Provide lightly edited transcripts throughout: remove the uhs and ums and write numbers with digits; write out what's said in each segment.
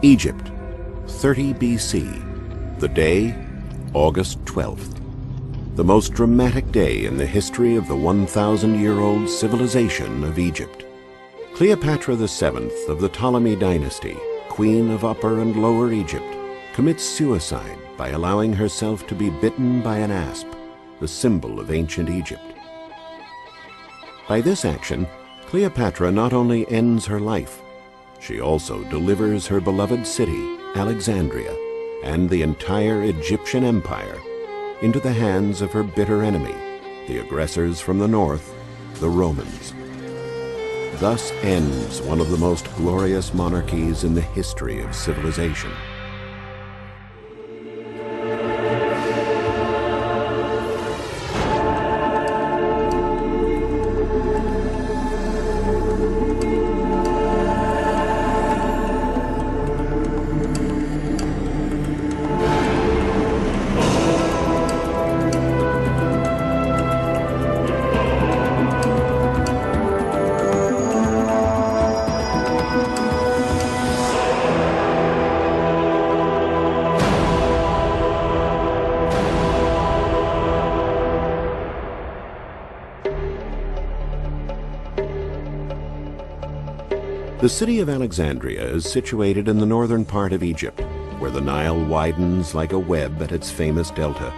Egypt, 30 BC. The day, August 12th. The most dramatic day in the history of the 1,000-year-old civilization of Egypt. Cleopatra VII of the Ptolemy dynasty, queen of Upper and Lower Egypt, commits suicide by allowing herself to be bitten by an asp, the symbol of ancient Egypt. By this action, Cleopatra not only ends her life, she also delivers her beloved city, Alexandria, and the entire Egyptian empire into the hands of her bitter enemy, the aggressors from the north, the Romans. Thus ends one of the most glorious monarchies in the history of civilization. The city of Alexandria is situated in the northern part of Egypt, where the Nile widens like a web at its famous delta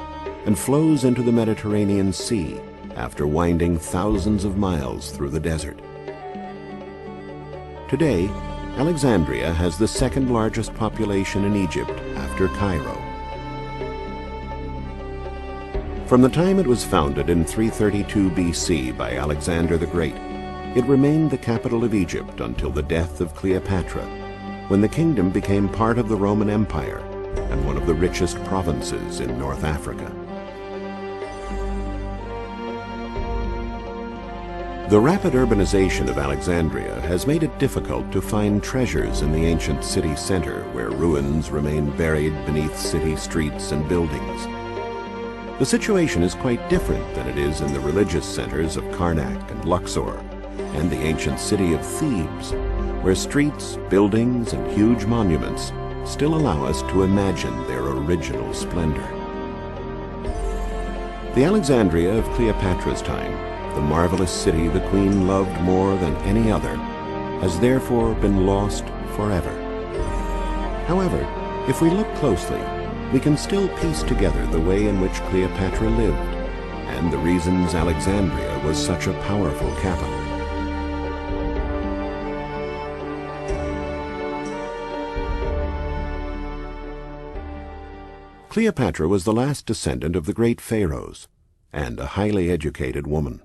and flows into the Mediterranean Sea after winding thousands of miles through the desert. Today, Alexandria has the second largest population in Egypt after Cairo. From the time it was founded in 332 BC by Alexander the Great, it remained the capital of Egypt until the death of Cleopatra, when the kingdom became part of the Roman Empire and one of the richest provinces in North Africa. The rapid urbanization of Alexandria has made it difficult to find treasures in the ancient city center, where ruins remain buried beneath city streets and buildings. The situation is quite different than it is in the religious centers of Karnak and Luxor, and the ancient city of Thebes, where streets, buildings, and huge monuments still allow us to imagine their original splendor. The Alexandria of Cleopatra's time, the marvelous city the queen loved more than any other, has therefore been lost forever. However, if we look closely, we can still piece together the way in which Cleopatra lived and the reasons Alexandria was such a powerful capital. Cleopatra was the last descendant of the great pharaohs, and a highly educated woman.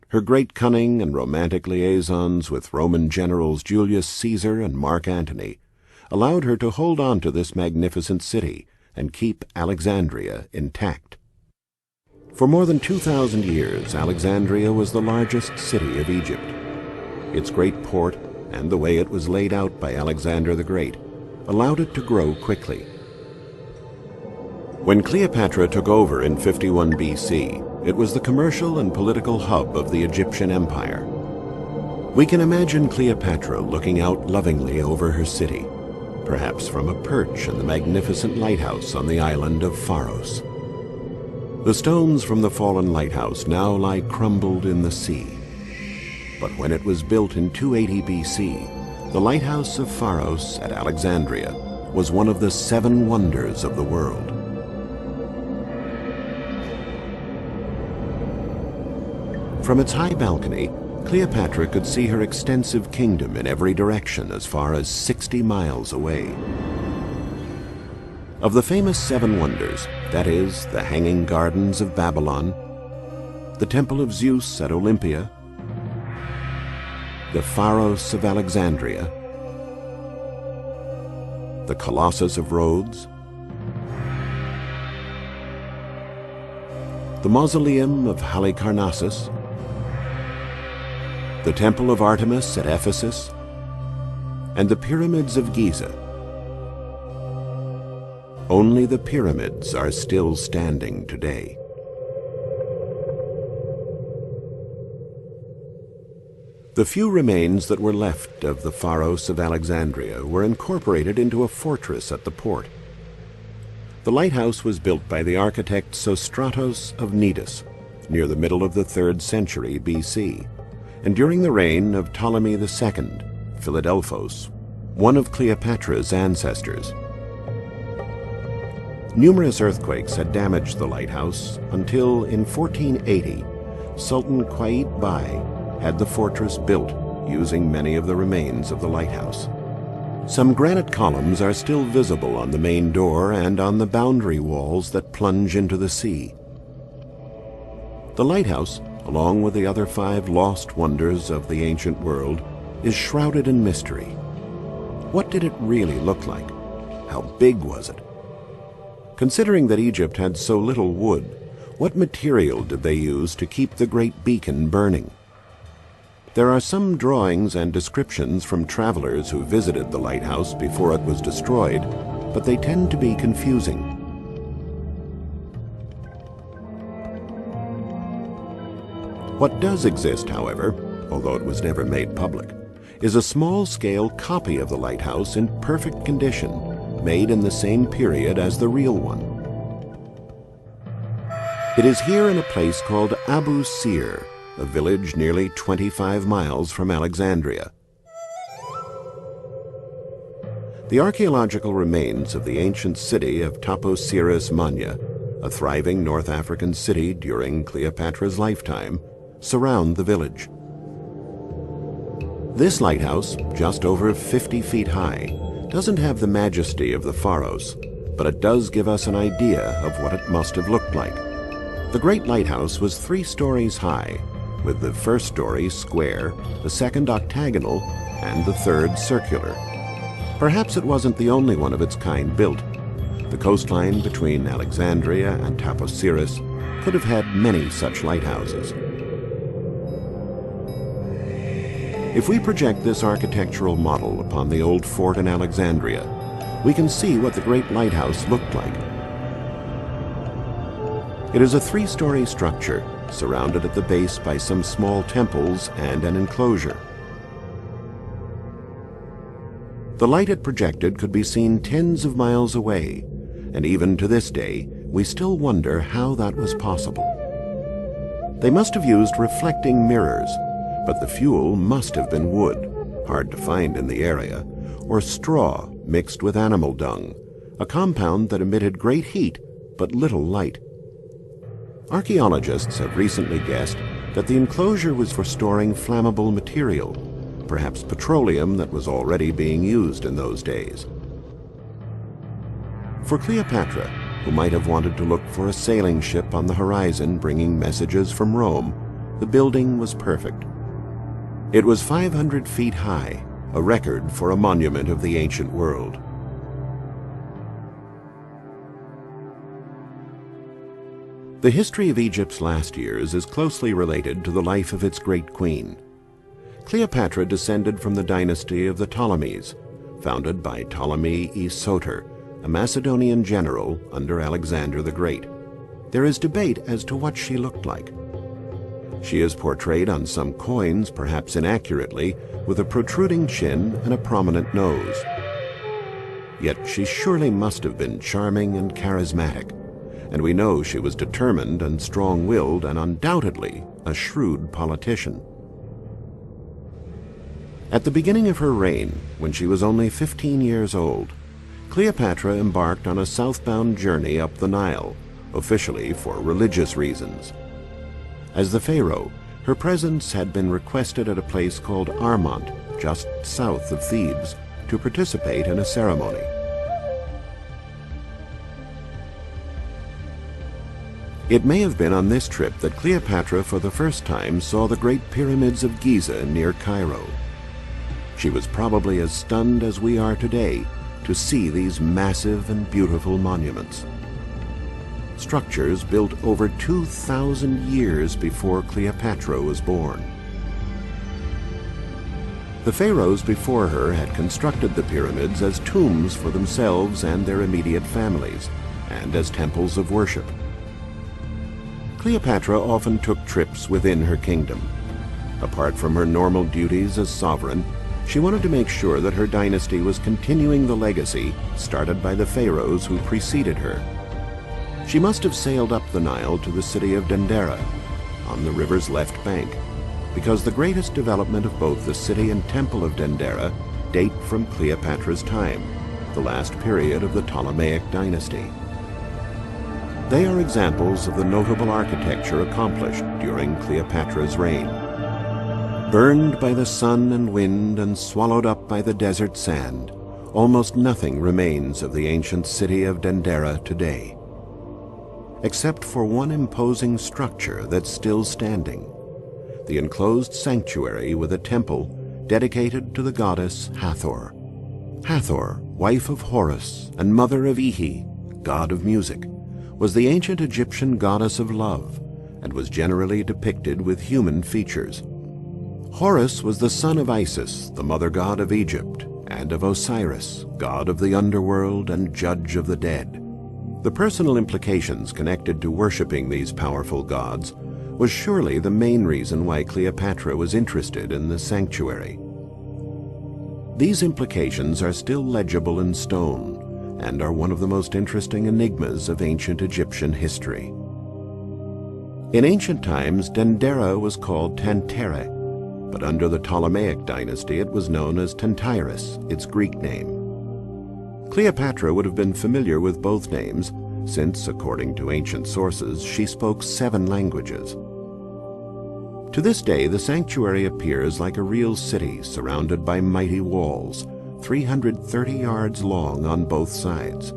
Her great cunning and romantic liaisons with Roman generals Julius Caesar and Mark Antony allowed her to hold on to this magnificent city and keep Alexandria intact. For more than 2,000 years, Alexandria was the largest city of Egypt. Its great port and the way it was laid out by Alexander the Great allowed it to grow quickly. When Cleopatra took over in 51 BC, it was the commercial and political hub of the Egyptian Empire. We can imagine Cleopatra looking out lovingly over her city, perhaps from a perch in the magnificent lighthouse on the island of Pharos. The stones from the fallen lighthouse now lie crumbled in the sea. But when it was built in 280 BC, the lighthouse of Pharos at Alexandria was one of the 7 wonders of the world. From its high balcony, Cleopatra could see her extensive kingdom in every direction as far as 60 miles away. Of the famous 7 wonders, that is, the Hanging Gardens of Babylon, the Temple of Zeus at Olympia, the Pharos of Alexandria, the Colossus of Rhodes, the Mausoleum of Halicarnassus, the Temple of Artemis at Ephesus, and the Pyramids of Giza. Only the pyramids are still standing today. The few remains that were left of the Pharos of Alexandria were incorporated into a fortress at the port. The lighthouse was built by the architect Sostratos of Cnidus near the middle of the 3rd century BC, and during the reign of Ptolemy II, Philadelphos, one of Cleopatra's ancestors. Numerous earthquakes had damaged the lighthouse until, in 1480, Sultan Qaid Bai had the fortress built using many of the remains of the lighthouse. Some granite columns are still visible on the main door and on the boundary walls that plunge into the sea. The lighthouse, along with the other 5 lost wonders of the ancient world, is shrouded in mystery. What did it really look like? How big was it? Considering that Egypt had so little wood, what material did they use to keep the great beacon burning? There are some drawings and descriptions from travelers who visited the lighthouse before it was destroyed, but they tend to be confusing. What does exist, however, although it was never made public, is a small-scale copy of the lighthouse in perfect condition, made in the same period as the real one. It is here in a place called Abu Sir, a village nearly 25 miles from Alexandria. The archaeological remains of the ancient city of Taposiris Manya, a thriving North African city during Cleopatra's lifetime, surround the village. This lighthouse, just over 50 feet high, doesn't have the majesty of the Pharos, but it does give us an idea of what it must have looked like. The great lighthouse was 3 stories high, with the first story square, the second octagonal, and the third circular. Perhaps it wasn't the only one of its kind built. The coastline between Alexandria and Taposiris could have had many such lighthouses. If we project this architectural model upon the old fort in Alexandria, we can see what the great lighthouse looked like. It is a 3-story structure, surrounded at the base by some small temples and an enclosure. The light it projected could be seen tens of miles away, and even to this day, we still wonder how that was possible. They must have used reflecting mirrors, but the fuel must have been wood, hard to find in the area, or straw mixed with animal dung, a compound that emitted great heat but little light. Archaeologists have recently guessed that the enclosure was for storing flammable material, perhaps petroleum that was already being used in those days. For Cleopatra, who might have wanted to look for a sailing ship on the horizon bringing messages from Rome, the building was perfect. It was 500 feet high, a record for a monument of the ancient world. The history of Egypt's last years is closely related to the life of its great queen. Cleopatra descended from the dynasty of the Ptolemies, founded by Ptolemy I Soter, a Macedonian general under Alexander the Great. There is debate as to what she looked like. She is portrayed on some coins, perhaps inaccurately, with a protruding chin and a prominent nose. Yet she surely must have been charming and charismatic, and we know she was determined and strong-willed and undoubtedly a shrewd politician. At the beginning of her reign, when she was only 15 years old, Cleopatra embarked on a southbound journey up the Nile, officially for religious reasons. As the pharaoh, her presence had been requested at a place called Armont, just south of Thebes, to participate in a ceremony. It may have been on this trip that Cleopatra for the first time saw the Great Pyramids of Giza near Cairo. She was probably as stunned as we are today to see these massive and beautiful monuments. Structures built over 2,000 years before Cleopatra was born. The pharaohs before her had constructed the pyramids as tombs for themselves and their immediate families, and as temples of worship. Cleopatra often took trips within her kingdom. Apart from her normal duties as sovereign, she wanted to make sure that her dynasty was continuing the legacy started by the pharaohs who preceded her. She must have sailed up the Nile to the city of Dendera, on the river's left bank, because the greatest development of both the city and temple of Dendera date from Cleopatra's time, the last period of the Ptolemaic dynasty. They are examples of the notable architecture accomplished during Cleopatra's reign. Burned by the sun and wind and swallowed up by the desert sand, almost nothing remains of the ancient city of Dendera today, except for one imposing structure that's still standing, the enclosed sanctuary with a temple dedicated to the goddess Hathor. Hathor, wife of Horus and mother of Ihi, god of music, was the ancient Egyptian goddess of love and was generally depicted with human features. Horus was the son of Isis, the mother god of Egypt, and of Osiris, god of the underworld and judge of the dead. The personal implications connected to worshipping these powerful gods was surely the main reason why Cleopatra was interested in the sanctuary. These implications are still legible in stone and are one of the most interesting enigmas of ancient Egyptian history. In ancient times, Dendera was called Tantere, but under the Ptolemaic dynasty it was known as Tantyris, its Greek name. Cleopatra would have been familiar with both names, since, according to ancient sources, she spoke 7 languages. To this day, the sanctuary appears like a real city surrounded by mighty walls, 330 yards long on both sides.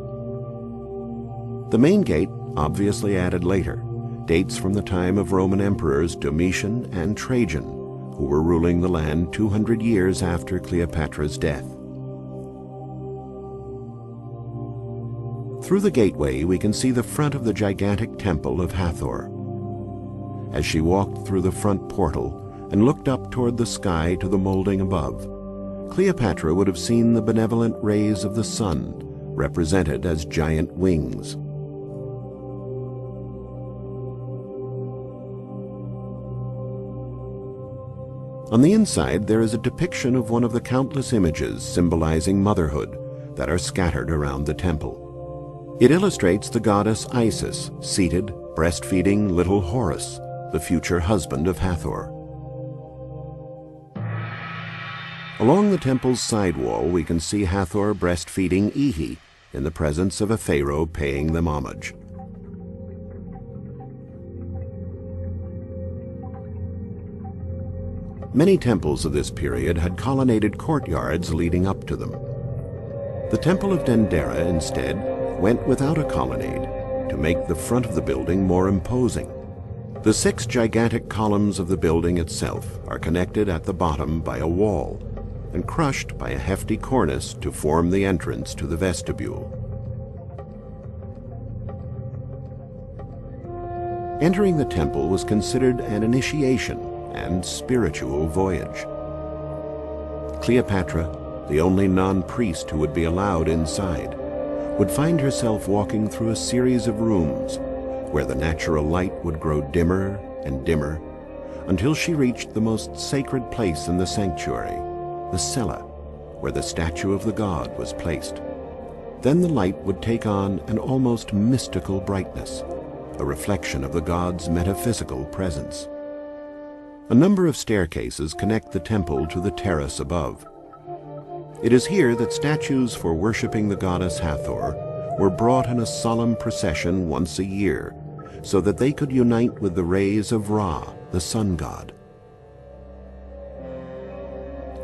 The main gate, obviously added later, dates from the time of Roman emperors Domitian and Trajan, who were ruling the land 200 years after Cleopatra's death. Through the gateway, we can see the front of the gigantic temple of Hathor. As she walked through the front portal and looked up toward the sky to the molding above, Cleopatra would have seen the benevolent rays of the sun, represented as giant wings. On the inside, there is a depiction of one of the countless images symbolizing motherhood that are scattered around the temple. It illustrates the goddess Isis seated, breastfeeding little Horus, the future husband of Hathor. Along the temple's side wall, we can see Hathor breastfeeding Ihi in the presence of a pharaoh paying them homage. Many temples of this period had colonnaded courtyards leading up to them. The Temple of Dendera, instead, went without a colonnade to make the front of the building more imposing. The 6 gigantic columns of the building itself are connected at the bottom by a wall and crushed by a hefty cornice to form the entrance to the vestibule. Entering the temple was considered an initiation and spiritual voyage. Cleopatra, the only non-priest who would be allowed inside, would find herself walking through a series of rooms where the natural light would grow dimmer and dimmer until she reached the most sacred place in the sanctuary, the cella, where the statue of the god was placed. Then the light would take on an almost mystical brightness, a reflection of the god's metaphysical presence. A number of staircases connect the temple to the terrace above. It is here that statues for worshipping the goddess Hathor were brought in a solemn procession once a year, so that they could unite with the rays of Ra, the sun god.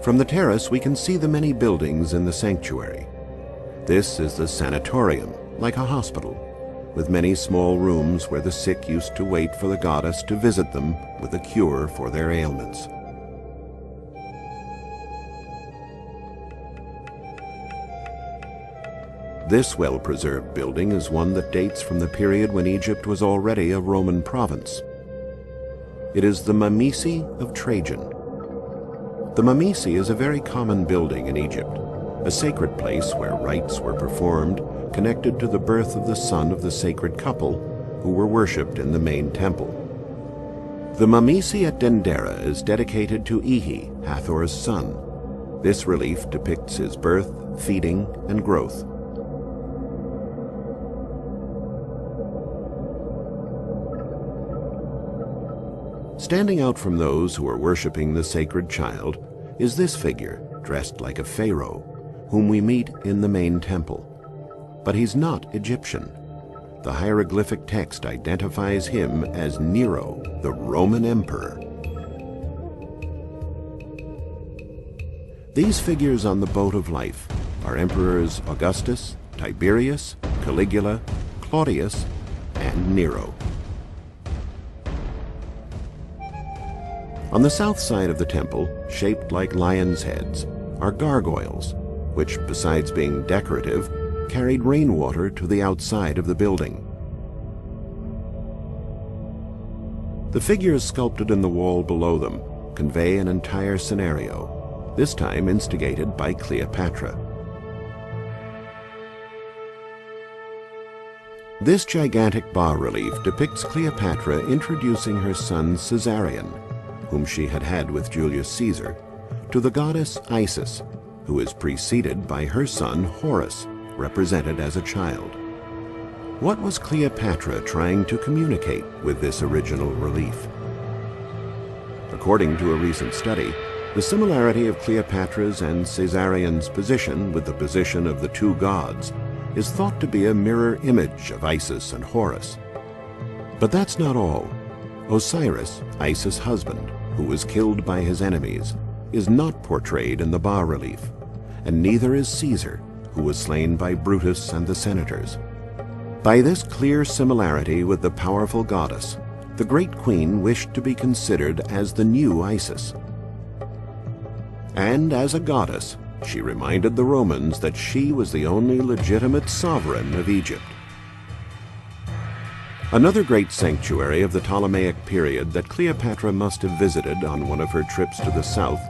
From the terrace, we can see the many buildings in the sanctuary. This is the sanatorium, like a hospital, with many small rooms where the sick used to wait for the goddess to visit them with a cure for their ailments. This well-preserved building is one that dates from the period when Egypt was already a Roman province. It is the Mamisi of Trajan. The Mamisi is a very common building in Egypt, a sacred place where rites were performed connected to the birth of the son of the sacred couple who were worshipped in the main temple. The Mamisi at Dendera is dedicated to Ihi, Hathor's son. This relief depicts his birth, feeding, and growth. Standing out from those who are worshipping the sacred child is this figure, dressed like a pharaoh, whom we meet in the main temple. But he's not Egyptian. The hieroglyphic text identifies him as Nero, the Roman emperor. These figures on the boat of life are Emperors Augustus, Tiberius, Caligula, Claudius, and Nero. On the south side of the temple, shaped like lions' heads, are gargoyles, which, besides being decorative, carried rainwater to the outside of the building. The figures sculpted in the wall below them convey an entire scenario, this time instigated by Cleopatra. This gigantic bas-relief depicts Cleopatra introducing her son Caesarion, whom she had had with Julius Caesar, to the goddess Isis, who is preceded by her son Horus, represented as a child. What was Cleopatra trying to communicate with this original relief? According to a recent study, the similarity of Cleopatra's and Caesarion's position with the position of the two gods is thought to be a mirror image of Isis and Horus. But that's not all. Osiris, Isis' husband, who was killed by his enemies, is not portrayed in the bas-relief, and neither is Caesar, who was slain by Brutus and the senators. By this clear similarity with the powerful goddess, the great queen wished to be considered as the new Isis. And as a goddess, she reminded the Romans that she was the only legitimate sovereign of Egypt. Another great sanctuary of the Ptolemaic period that Cleopatra must have visited on one of her trips to the south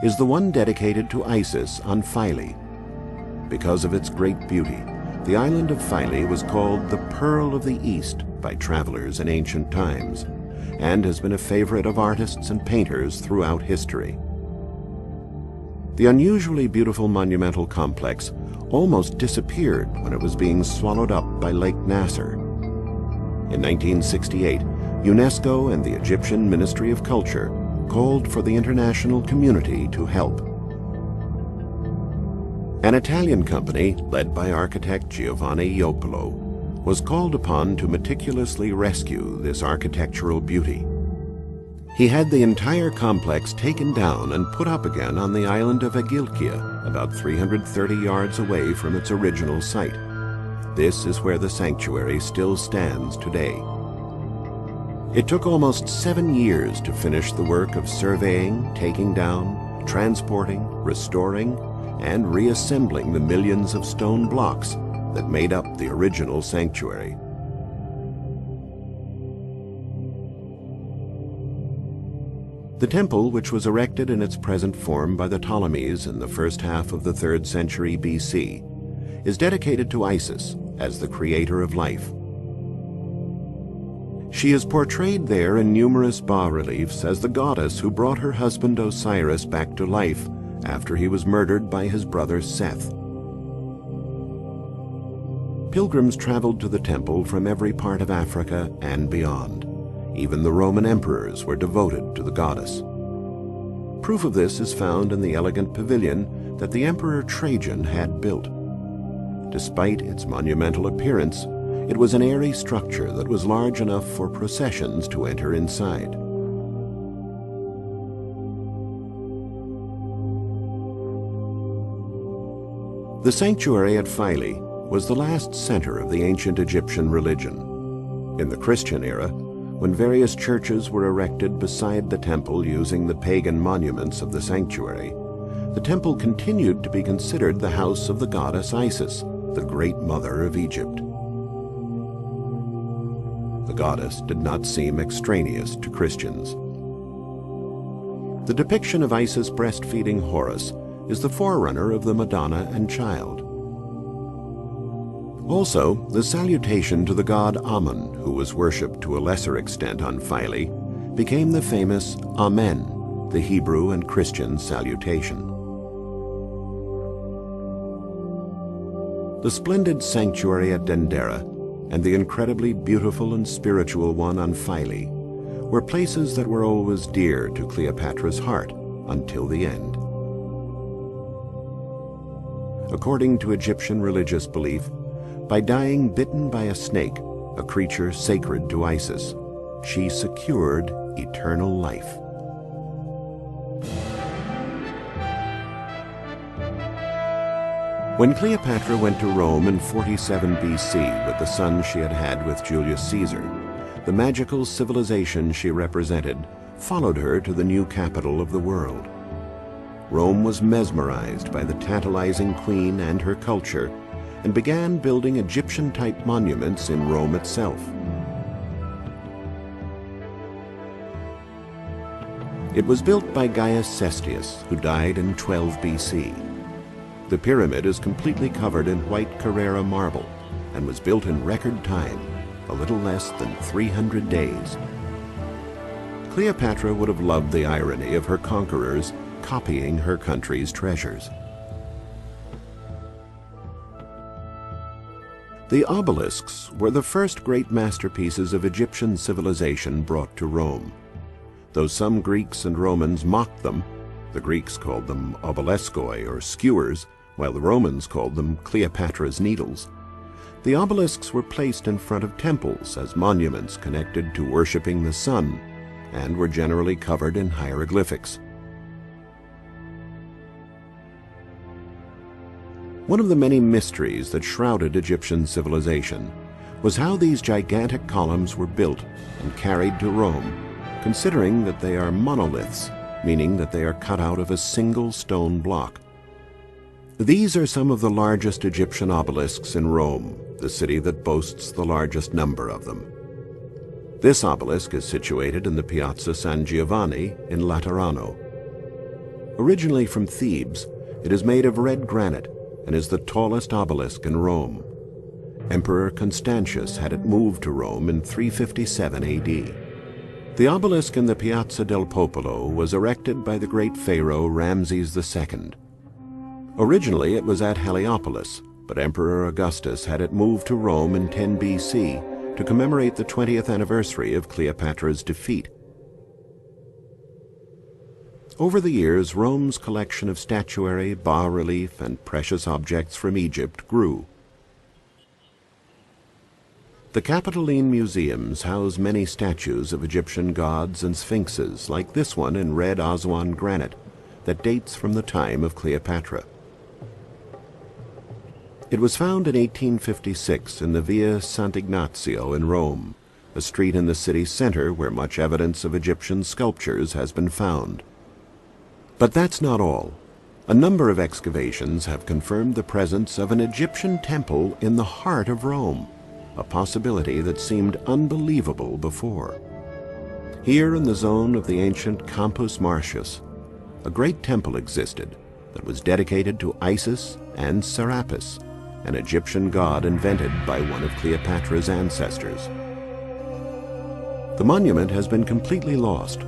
is the one dedicated to Isis on Philae. Because of its great beauty, the island of Philae was called the Pearl of the East by travelers in ancient times, and has been a favorite of artists and painters throughout history. The unusually beautiful monumental complex almost disappeared when it was being swallowed up by Lake Nasser. In 1968, UNESCO and the Egyptian Ministry of Culture called for the international community to help. An Italian company, led by architect Giovanni Iopolo, was called upon to meticulously rescue this architectural beauty. He had the entire complex taken down and put up again on the island of Agilkia, about 330 yards away from its original site. This is where the sanctuary still stands today. It took almost 7 years to finish the work of surveying, taking down, transporting, restoring, and reassembling the millions of stone blocks that made up the original sanctuary. The temple, which was erected in its present form by the Ptolemies in the first half of the 3rd century BC, is dedicated to Isis as the creator of life. She is portrayed there in numerous bas-reliefs as the goddess who brought her husband Osiris back to life after he was murdered by his brother Seth. Pilgrims traveled to the temple from every part of Africa and beyond. Even the Roman emperors were devoted to the goddess. Proof of this is found in the elegant pavilion that the Emperor Trajan had built. Despite its monumental appearance, it was an airy structure that was large enough for processions to enter inside. The sanctuary at Philae was the last center of the ancient Egyptian religion. In the Christian era, when various churches were erected beside the temple using the pagan monuments of the sanctuary, the temple continued to be considered the house of the goddess Isis, the great mother of Egypt. The goddess did not seem extraneous to Christians. The depiction of Isis breastfeeding Horus is the forerunner of the Madonna and Child. Also, the salutation to the god Amun, who was worshipped to a lesser extent on Philae, became the famous Amen, the Hebrew and Christian salutation. The splendid sanctuary at Dendera and the incredibly beautiful and spiritual one on Philae were places that were always dear to Cleopatra's heart until the end. According to Egyptian religious belief, by dying bitten by a snake, a creature sacred to Isis, she secured eternal life. When Cleopatra went to Rome in 47 BC with the son she had had with Julius Caesar, the magical civilization she represented followed her to the new capital of the world. Rome was mesmerized by the tantalizing queen and her culture and began building Egyptian-type monuments in Rome itself. It was built by Gaius Cestius, who died in 12 BC. The pyramid is completely covered in white Carrara marble and was built in record time, a little less than 300 days. Cleopatra would have loved the irony of her conquerors copying her country's treasures. The obelisks were the first great masterpieces of Egyptian civilization brought to Rome. Though some Greeks and Romans mocked them, the Greeks called them obeliskoi or skewers, while the Romans called them Cleopatra's needles. The obelisks were placed in front of temples as monuments connected to worshipping the sun, and were generally covered in hieroglyphics. One of the many mysteries that shrouded Egyptian civilization was how these gigantic columns were built and carried to Rome, considering that they are monoliths, meaning that they are cut out of a single stone block. These are some of the largest Egyptian obelisks in Rome, the city that boasts the largest number of them. This obelisk is situated in the Piazza San Giovanni in Laterano. Originally from Thebes, it is made of red granite and is the tallest obelisk in Rome. Emperor Constantius had it moved to Rome in 357 AD. The obelisk in the Piazza del Popolo was erected by the great pharaoh Ramses II. Originally it was at Heliopolis, but Emperor Augustus had it moved to Rome in 10 BC to commemorate the 20th anniversary of Cleopatra's defeat. Over the years, Rome's collection of statuary, bas-relief, and precious objects from Egypt grew. The Capitoline museums house many statues of Egyptian gods and sphinxes, like this one in red Aswan granite that dates from the time of Cleopatra. It was found in 1856 in the Via Sant'Ignazio in Rome, a street in the city center where much evidence of Egyptian sculptures has been found. But that's not all. A number of excavations have confirmed the presence of an Egyptian temple in the heart of Rome, a possibility that seemed unbelievable before. Here in the zone of the ancient Campus Martius, a great temple existed that was dedicated to Isis and Serapis, an Egyptian god invented by one of Cleopatra's ancestors. The monument has been completely lost,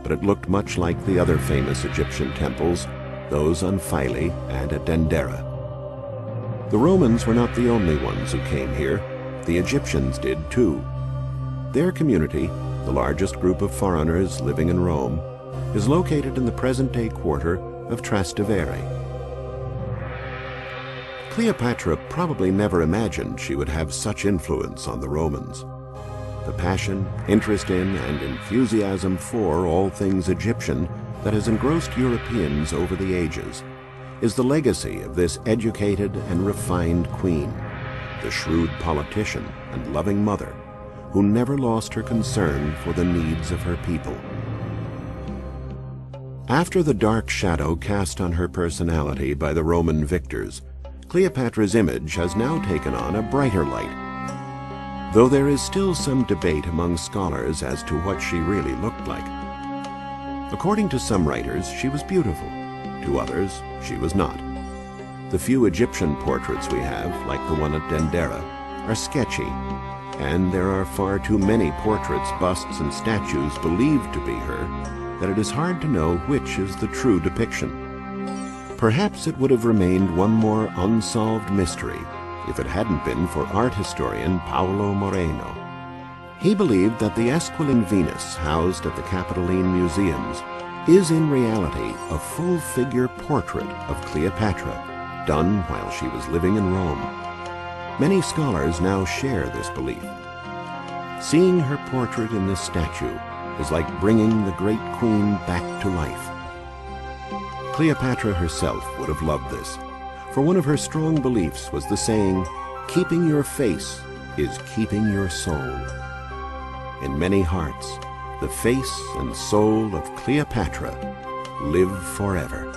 but it looked much like the other famous Egyptian temples, those on Philae and at Dendera. The Romans were not the only ones who came here. The Egyptians did too. Their community, the largest group of foreigners living in Rome, is located in the present-day quarter of Trastevere. Cleopatra probably never imagined she would have such influence on the Romans. The passion, interest in, and enthusiasm for all things Egyptian that has engrossed Europeans over the ages is the legacy of this educated and refined queen, the shrewd politician and loving mother who never lost her concern for the needs of her people. After the dark shadow cast on her personality by the Roman victors, Cleopatra's image has now taken on a brighter light. Though there is still some debate among scholars as to what she really looked like. According to some writers, she was beautiful. To others, she was not. The few Egyptian portraits we have, like the one at Dendera, are sketchy. and there are far too many portraits, busts, and statues believed to be her that it is hard to know which is the true depiction. Perhaps it would have remained one more unsolved mystery if it hadn't been for art historian Paolo Moreno. He believed that the Esquiline Venus housed at the Capitoline Museums is in reality a full-figure portrait of Cleopatra, done while she was living in Rome. Many scholars now share this belief. Seeing her portrait in this statue is like bringing the great queen back to life. Cleopatra herself would have loved this, for one of her strong beliefs was the saying, "Keeping your face is keeping your soul." In many hearts, the face and soul of Cleopatra live forever.